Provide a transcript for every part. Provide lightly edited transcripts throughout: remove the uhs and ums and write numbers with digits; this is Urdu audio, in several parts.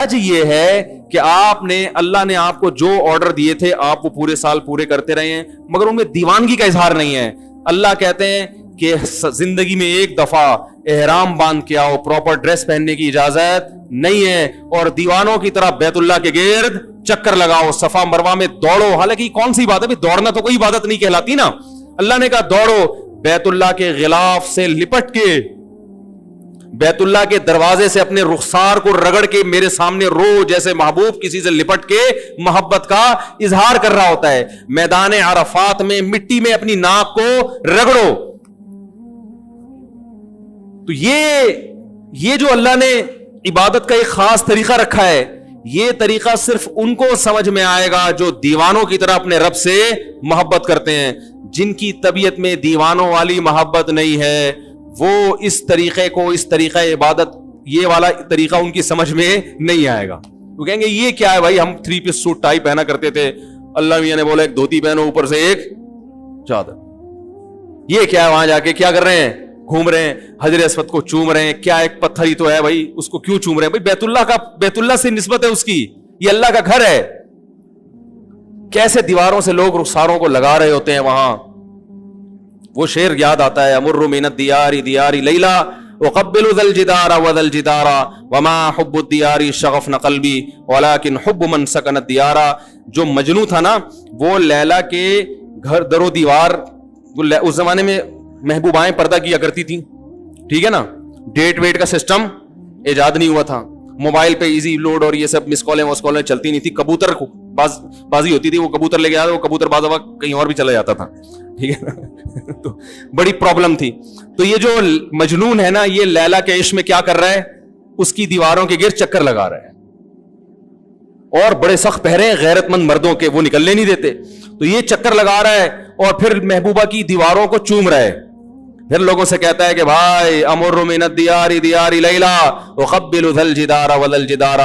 آج یہ ہے کہ آپ نے, اللہ نے آپ کو جو آرڈر دیے تھے آپ وہ پورے سال پورے کرتے رہے ہیں, مگر ان میں دیوانگی کا اظہار نہیں ہے. اللہ کہتے ہیں کہ زندگی میں ایک دفعہ احرام باندھ کے آؤ, پراپر ڈریس پہننے کی اجازت نہیں ہے, اور دیوانوں کی طرح بیت اللہ کے گرد چکر لگاؤ, صفا مروہ میں دوڑو. حالانکہ کون سی بات ہے, دوڑنا تو کوئی عبادت نہیں کہلاتی نا. اللہ نے کہا دوڑو, بیت اللہ کے غلاف سے لپٹ کے, بیت اللہ کے دروازے سے اپنے رخسار کو رگڑ کے میرے سامنے رو, جیسے محبوب کسی سے لپٹ کے محبت کا اظہار کر رہا ہوتا ہے. میدان عرفات میں مٹی میں اپنی ناک کو رگڑو. تو یہ جو اللہ نے عبادت کا ایک خاص طریقہ رکھا ہے, یہ طریقہ صرف ان کو سمجھ میں آئے گا جو دیوانوں کی طرح اپنے رب سے محبت کرتے ہیں. جن کی طبیعت میں دیوانوں والی محبت نہیں ہے, وہ اس طریقے کو, اس طریقہ عبادت, یہ والا طریقہ ان کی سمجھ میں نہیں آئے گا. وہ کہیں گے یہ کیا ہے بھائی, ہم 3 پیس سوٹ ٹائی پہنا کرتے تھے, اللہ میاں نے بولا ایک دھوتی پہنو اوپر سے ایک چادر. یہ کیا ہے, وہاں جا کے کیا کر رہے ہیں, گھوم رہے ہیں, حجر اسود کو چوم رہے ہیں. کیا ایک پتھر ہی تو ہے بھائی, اس کو کیوں چوم رہے ہیں بھائی؟ بیت اللہ سے نسبت ہے اس کی, یہ اللہ کا گھر ہے. کیسے دیواروں سے لوگ رخساروں کو لگا رہے ہوتے ہیں وہاں. وہ شعر یاد آتا ہے, امر من الدیار دیار لیلا وقبل ذا الجدار وذا الجدار وما حب الدیار شغفن قلبی ولكن حب من سکن الدیار. جو مجنوں تھا نا, وہ لیلا کے گھر در و دیوار, اس زمانے میں محبوبائیں پردہ کیا کرتی تھیں, ٹھیک ہے نا, ڈیٹ ویٹ کا سسٹم ایجاد نہیں ہوا تھا, موبائل پہ ایزی لوڈ اور یہ سب مس کالیں وس کالیں چلتی نہیں تھی. کبوتر بازی ہوتی تھی, وہ کبوتر لے کے آیا, وہ کبوتر باز کہیں اور بھی چلا جاتا تھا, ٹھیک ہے نا. تو بڑی پرابلم تھی. تو یہ جو مجنون ہے نا, یہ لیلا کے عشق میں کیا کر رہا ہے, اس کی دیواروں کے گرد چکر لگا رہا ہے, اور بڑے سخت پہرے ہیں غیرت مند مردوں کے, وہ نکلنے نہیں دیتے. تو یہ چکر لگا رہا ہے اور پھر محبوبہ کی دیواروں کو چوم رہا ہے. پھر لوگوں سے کہتا ہے کہ بھائی امر من الدیار دیار لیلا وقبل ذا الجدار وذا الجدار.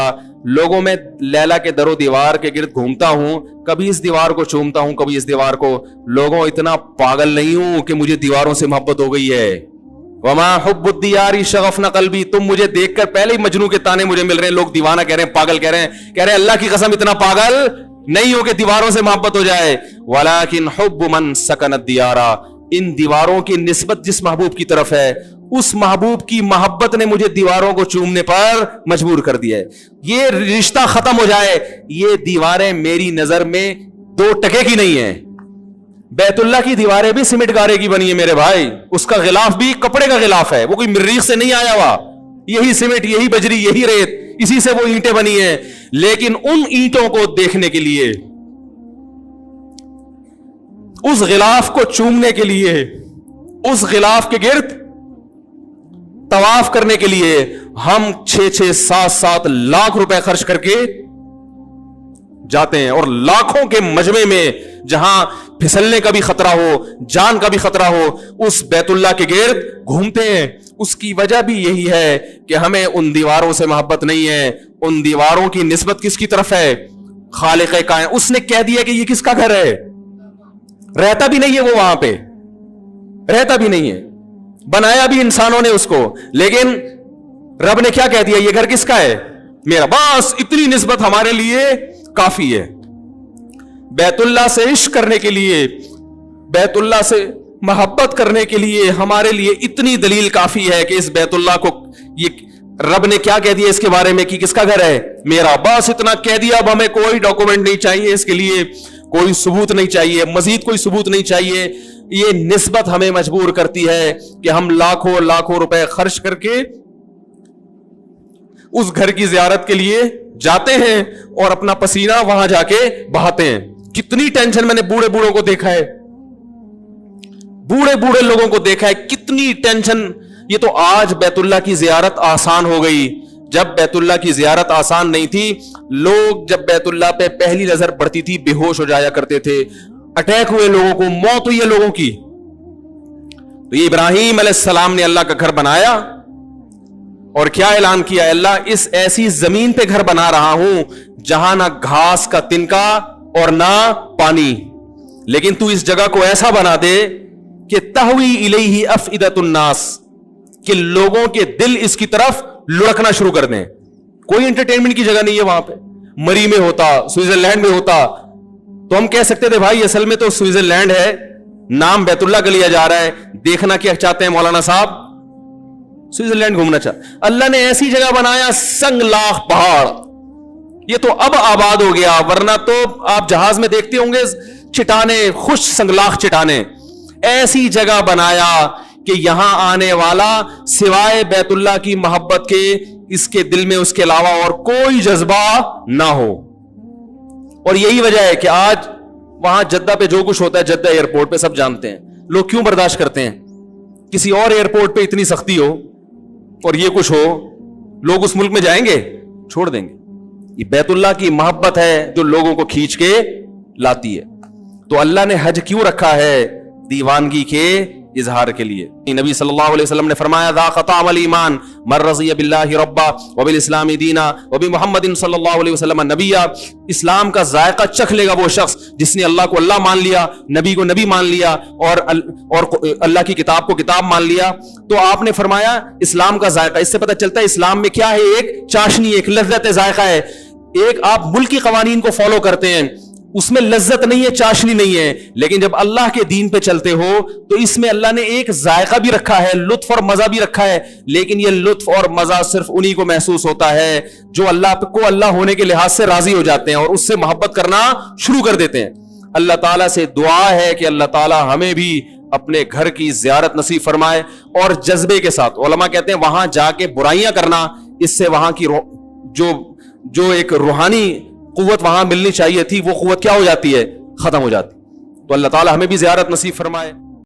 لوگوں میں لیلا کے در و دیوار کے گرد گھومتا ہوں, کبھی اس دیوار کو چومتا ہوں, کبھی اس دیوار کو. لوگوں اتنا پاگل نہیں ہوں کہ مجھے دیواروں سے محبت ہو گئی ہے. وما حب الدیار شغفن قلبی. تم مجھے دیکھ کر پہلے ہی مجنوں کے تانے مجھے مل رہے ہیں, لوگ دیوانہ کہہ رہے ہیں, پاگل کہہ رہے ہیں اللہ کی قسم اتنا پاگل نہیں ہو کہ دیواروں سے محبت ہو جائے. ولكن حب من سکن الدیار. ان دیواروں کی نسبت جس محبوب کی طرف ہے, اس محبوب کی محبت نے مجھے دیواروں کو چومنے پر مجبور کر دیا ہے. یہ رشتہ ختم ہو جائے. یہ دیواریں میری نظر میں 2 ٹکے کی نہیں ہیں. بیت اللہ کی دیواریں بھی سیمنٹ گارے کی بنی ہے میرے بھائی, اس کا غلاف بھی کپڑے کا غلاف ہے, وہ کوئی مریخ سے نہیں آیا ہوا. یہی سیمنٹ, یہی بجری, یہی ریت, اسی سے وہ اینٹیں بنی ہیں. لیکن ان اینٹوں کو دیکھنے کے لیے, اس غلاف کو چومنے کے لیے, اس غلاف کے گرد طواف کرنے کے لیے ہم 6-6 7-7 لاکھ روپے خرچ کر کے جاتے ہیں. اور لاکھوں کے مجمع میں جہاں پھسلنے کا بھی خطرہ ہو, جان کا بھی خطرہ ہو, اس بیت اللہ کے گرد گھومتے ہیں. اس کی وجہ بھی یہی ہے کہ ہمیں ان دیواروں سے محبت نہیں ہے. ان دیواروں کی نسبت کس کی طرف ہے, خالق کائنات. اس نے کہہ دیا کہ یہ کس کا گھر ہے, رہتا بھی نہیں ہے, وہ وہاں پہ رہتا بھی نہیں ہے, بنایا بھی انسانوں نے اس کو, لیکن رب نے کیا کہہ دیا, یہ گھر کس کا ہے, میرا. بس اتنی نسبت ہمارے لیے کافی ہے. بیت اللہ سے عشق کرنے کے لیے, بیت اللہ سے محبت کرنے کے لیے ہمارے لیے اتنی دلیل کافی ہے کہ اس بیت اللہ کو, یہ رب نے کیا کہہ دیا اس کے بارے میں کہ کس کا گھر ہے, میرا. بس اتنا کہہ دیا, اب ہمیں کوئی ڈاکومنٹ نہیں چاہیے, اس کے لیے کوئی ثبوت نہیں چاہیے, مزید کوئی ثبوت نہیں چاہیے. یہ نسبت ہمیں مجبور کرتی ہے کہ ہم لاکھوں روپے خرچ کر کے اس گھر کی زیارت کے لیے جاتے ہیں اور اپنا پسینہ وہاں جا کے بہاتے ہیں. کتنی ٹینشن, میں نے بوڑھوں کو دیکھا ہے, بوڑھے لوگوں کو دیکھا ہے, کتنی ٹینشن. یہ تو آج بیت اللہ کی زیارت آسان ہو گئی, جب بیت اللہ کی زیارت آسان نہیں تھی, لوگ جب بیت اللہ پہ پہلی نظر پڑتی تھی بے ہوش ہو جایا کرتے تھے, اٹیک ہوئے لوگوں کو, موت ہوئی ہے لوگوں کی. تو یہ ابراہیم علیہ السلام نے اللہ کا گھر بنایا اور کیا اعلان کیا, اللہ اس ایسی زمین پہ گھر بنا رہا ہوں جہاں نہ گھاس کا تنکا اور نہ پانی, لیکن تو اس جگہ کو ایسا بنا دے کہ تہوی الیہ افئدۃ الناس, کہ لوگوں کے دل اس کی طرف لڑکنا شروع کر دیں. کوئی انٹرٹینمنٹ کی جگہ نہیں ہے وہاں پہ. مری میں ہوتا, سوئٹزرلینڈ میں ہوتا تو ہم کہہ سکتے تھے بھائی اصل میں تو سوئٹزرلینڈ ہے, نام بیت اللہ کا لیا جا رہا ہے, دیکھنا کیا چاہتے ہیں مولانا صاحب؟ سوئٹزرلینڈ گھومنا چاہتے. اللہ نے ایسی جگہ بنایا, سنگ لاخ پہاڑ, یہ تو اب آباد ہو گیا, ورنہ تو آپ جہاز میں دیکھتے ہوں گے چٹانے, خوش سنگلاخ چٹانے. ایسی جگہ بنایا کہ یہاں آنے والا سوائے بیت اللہ کی محبت کے اس کے دل میں اس کے علاوہ اور کوئی جذبہ نہ ہو. اور یہی وجہ ہے کہ آج وہاں جدہ پہ جو کچھ ہوتا ہے, جدہ ایئرپورٹ پہ سب جانتے ہیں, لوگ کیوں برداشت کرتے ہیں. کسی اور ایئرپورٹ پہ اتنی سختی ہو اور یہ کچھ ہو, لوگ اس ملک میں جائیں گے؟ چھوڑ دیں گے. یہ بیت اللہ کی محبت ہے جو لوگوں کو کھینچ کے لاتی ہے. تو اللہ نے حج کیوں رکھا ہے؟ دیوانگی کے اظہار کے لیے. نبی صلی اللہ علیہ وسلم نے فرمایا ذاق طعم الایمان من رضی باللہ ربا وبالاسلام دینا وبمحمد صلی اللہ علیہ وسلم نبیا. اسلام کا ذائقہ چکھ لے گا وہ شخص جس نے اللہ کو اللہ مان لیا, نبی کو نبی مان لیا, اور اللہ کی کتاب کو کتاب مان لیا. تو آپ نے فرمایا اسلام کا ذائقہ, اس سے پتہ چلتا ہے اسلام میں کیا ہے, ایک چاشنی, ایک لذت ذائقہ ہے. ایک آپ ملکی قوانین کو فالو کرتے ہیں, اس میں لذت نہیں ہے, چاشنی نہیں ہے, لیکن جب اللہ کے دین پہ چلتے ہو تو اس میں اللہ نے ایک ذائقہ بھی رکھا ہے, لطف اور مزہ بھی رکھا ہے. لیکن یہ لطف اور مزہ صرف انہی کو محسوس ہوتا ہے جو اللہ کو اللہ ہونے کے لحاظ سے راضی ہو جاتے ہیں اور اس سے محبت کرنا شروع کر دیتے ہیں. اللہ تعالیٰ سے دعا ہے کہ اللہ تعالیٰ ہمیں بھی اپنے گھر کی زیارت نصیب فرمائے, اور جذبے کے ساتھ. علماء کہتے ہیں وہاں جا کے برائیاں کرنا, اس سے وہاں کی جو ایک روحانی قوت وہاں ملنی چاہیے تھی, وہ قوت کیا ہو جاتی ہے؟ ختم ہو جاتی. تو اللہ تعالی ہمیں بھی زیارت نصیب فرمائے.